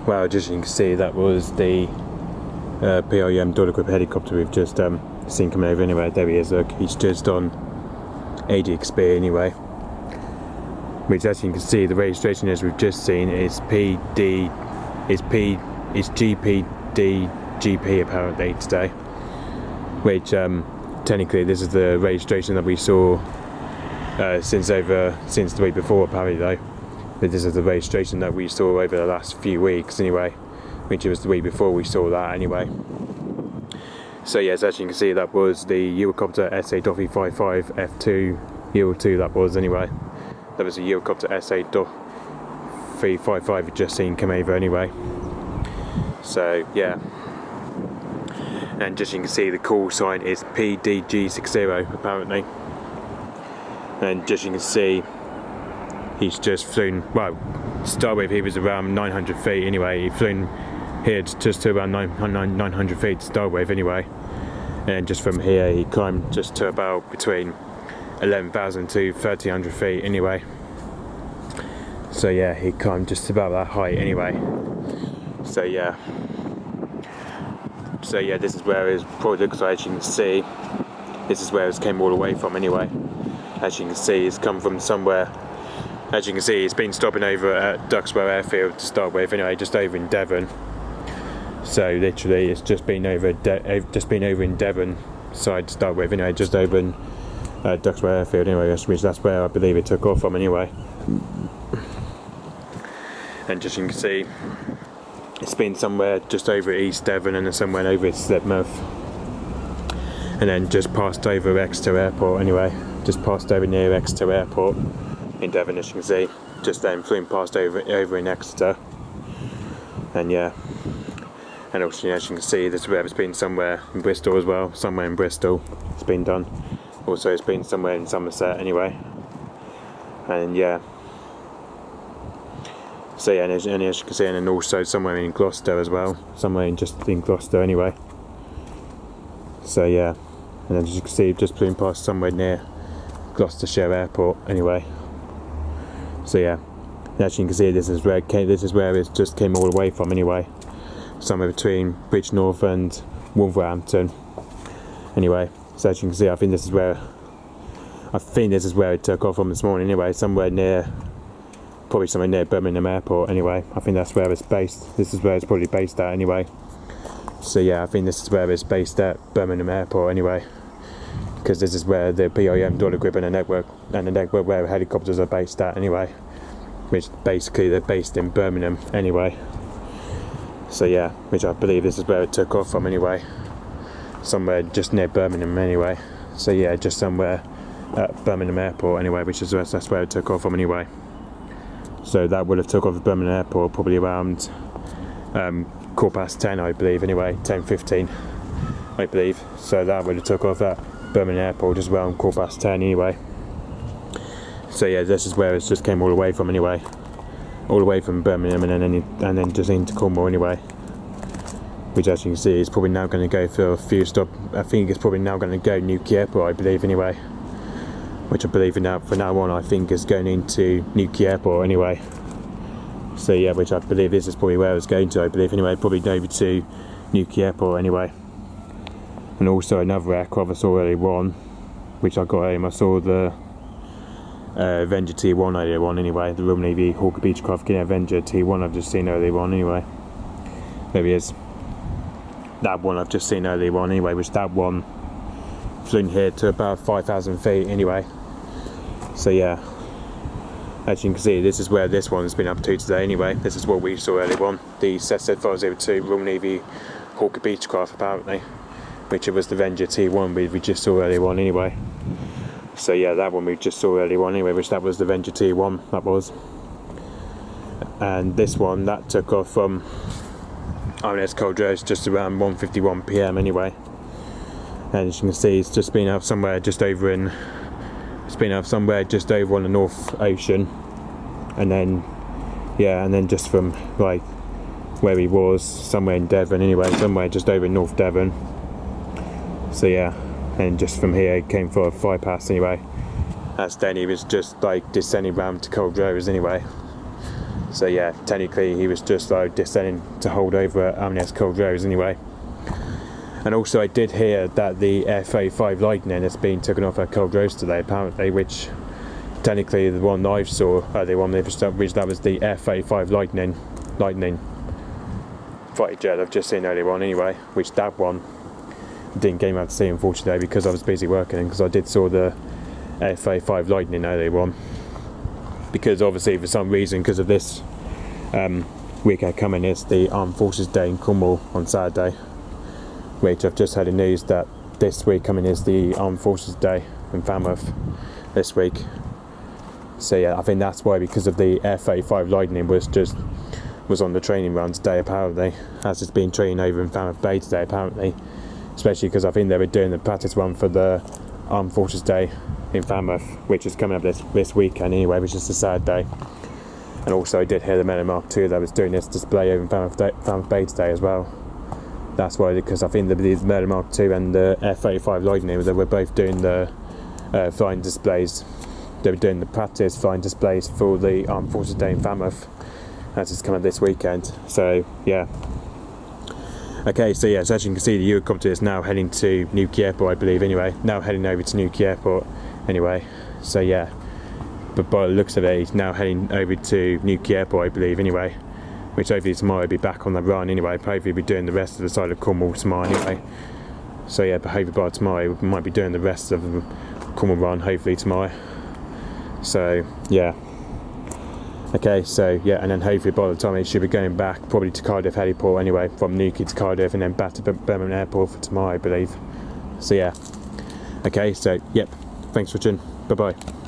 Well, just you can see, that was the PLM dollar grip helicopter we've just seen coming over anyway. There he is, look, he's just on ADXB anyway. Which, as you can see, the registration as we've just seen is G-PDGP apparently today. Which technically this is the registration that we saw since the week before apparently though. But this is the registration that we saw over the last few weeks anyway, which was the week before we saw that anyway. So yes, as you can see, that was the Eurocopter AS.355-F2NP that was anyway. That was the Eurocopter AS.355 we've just seen come over anyway. So yeah. And just you can see the call sign is PDG60 apparently. And just you can see, he's just flown, well, to start with he was around 900 feet anyway. He flown here just to around 900 feet to start with anyway. And just from here he climbed just to about between 11,000 to 1,300 feet anyway. So yeah, he climbed just about that height anyway. So yeah. So yeah, this is where his probably looks like, as you can see, this is where it came all the way from anyway. As you can see, it's come from somewhere. As you can see, it's been stopping over at Duxwell Airfield to start with anyway, just over in Devon. So literally, it's just been over in Devon side to start with anyway, just over in Duxwell Airfield anyway, which that's where I believe it took off from anyway. And just you can see, it's been somewhere just over East Devon and then somewhere over at Slipmouth. And then just passed over Exeter Airport anyway, just passed over near Exeter Airport in Devon, as you can see. Just then flew past over in Exeter. And yeah. And also, as you can see, this is where it's been somewhere in Bristol as well, somewhere in Bristol it's been done. Also it's been somewhere in Somerset anyway. And yeah. So yeah, and as you can see, and then also somewhere in Gloucester as well, somewhere in Gloucester anyway. So yeah, and as you can see, just flew past somewhere near Gloucestershire Airport anyway. So yeah, and as you can see, this is where it just came all the way from anyway, somewhere between Bridgnorth and Wolverhampton anyway. So as you can see, I think this is where it took off from this morning anyway, probably somewhere near Birmingham Airport anyway. I think that's where it's based. This is where it's probably based at anyway. So yeah, I think this is where it's based at, Birmingham Airport anyway, because this is where the PLM dollar grip and the network where helicopters are based at anyway, which basically they're based in Birmingham anyway. So yeah, which I believe this is where it took off from anyway, somewhere just near Birmingham anyway. So yeah, just somewhere at Birmingham Airport anyway, that's where it took off from anyway. So that would have took off at Birmingham Airport probably around 10:15 I believe anyway, 10:15 I believe. So that would have took off at Birmingham Airport just around 10:15 anyway. So yeah, this is where it just came all the way from anyway, all the way from Birmingham and then just into Cornwall anyway. Which, as you can see, is probably now going to go for a few stops. I think it's probably now going to go Newquay Airport, I believe anyway. Which I believe from now on, I think is going into Newquay Airport anyway. So yeah, which I believe this is probably where it's going to, I believe anyway, probably over to Newquay Airport anyway. And also another aircraft I saw earlier on, which I got home, I saw the Avenger T1 earlier on anyway, the Royal Navy Hawker Beechcraft King Avenger T1 I've just seen earlier on anyway. There he is. That one I've just seen earlier on anyway, which that one flew here to about 5,000 feet anyway. So yeah, as you can see, this is where this one's been up to today anyway. This is what we saw earlier on, the ZZ502 Royal Navy Hawker Beechcraft apparently, which was the Avenger T1 we just saw earlier on anyway. So yeah, that one we just saw earlier on anyway, which that was the Avenger T1, that was. And this one, that took off from INS Culdrose just around 1:51 PM anyway. And as you can see, it's just been out somewhere just over on the North Ocean, and then yeah, and then just from like where he was, somewhere in Devon anyway, somewhere just over in North Devon. So yeah, and just from here he came for a bypass anyway. That's then he was just like descending round to Culdrose anyway. So yeah, technically he was just like descending to hold over at Ecureuil anyway. And also I did hear that the F-35 Lightning has been taken off at Ecureuil today apparently, which technically the one I saw, the one they've established, that was the F-35 Lightning fighter jet I've just seen earlier on anyway, which that one didn't get out to see unfortunately because I was busy working, because I did saw the F-35 Lightning earlier on, because obviously for some reason, because of this weekend coming, it's the Armed Forces Day in Cornwall on Saturday, which I've just had the news that this week coming is the Armed Forces Day in Falmouth this week. So yeah, I think that's why, because of the F-35 Lightning was on the training run today apparently, as it's been training over in Falmouth Bay today apparently, especially because I think they were doing the practice run for the Armed Forces Day in Falmouth, which is coming up this weekend anyway, which is the Saturday. And also I did hear the Merlin Mark II that was doing this display over in Falmouth Bay today as well. That's why, because I think the Merlin Mark II and the F-35 Lightning, they were both doing the flying displays. They were doing the practice flying displays for the Armed Forces Day in Falmouth, as it's coming this weekend. So yeah. Okay, so yeah, so as you can see, the Eurocopter is now heading to Newquay Airport, I believe anyway. Now heading over to Newquay Airport anyway. So yeah, but by the looks of it, he's now heading over to Newquay Airport, I believe anyway. Which hopefully tomorrow will be back on the run anyway. Hopefully we'll be doing the rest of the side of Cornwall tomorrow anyway. So yeah, but hopefully by tomorrow we might be doing the rest of the Cornwall run, hopefully tomorrow. So yeah. Okay, so yeah, and then hopefully by the time it should be going back probably to Cardiff Heliport anyway, from Newquay to Cardiff and then back to Birmingham Airport for tomorrow, I believe. So yeah. Okay, so yep, thanks for watching. Bye bye.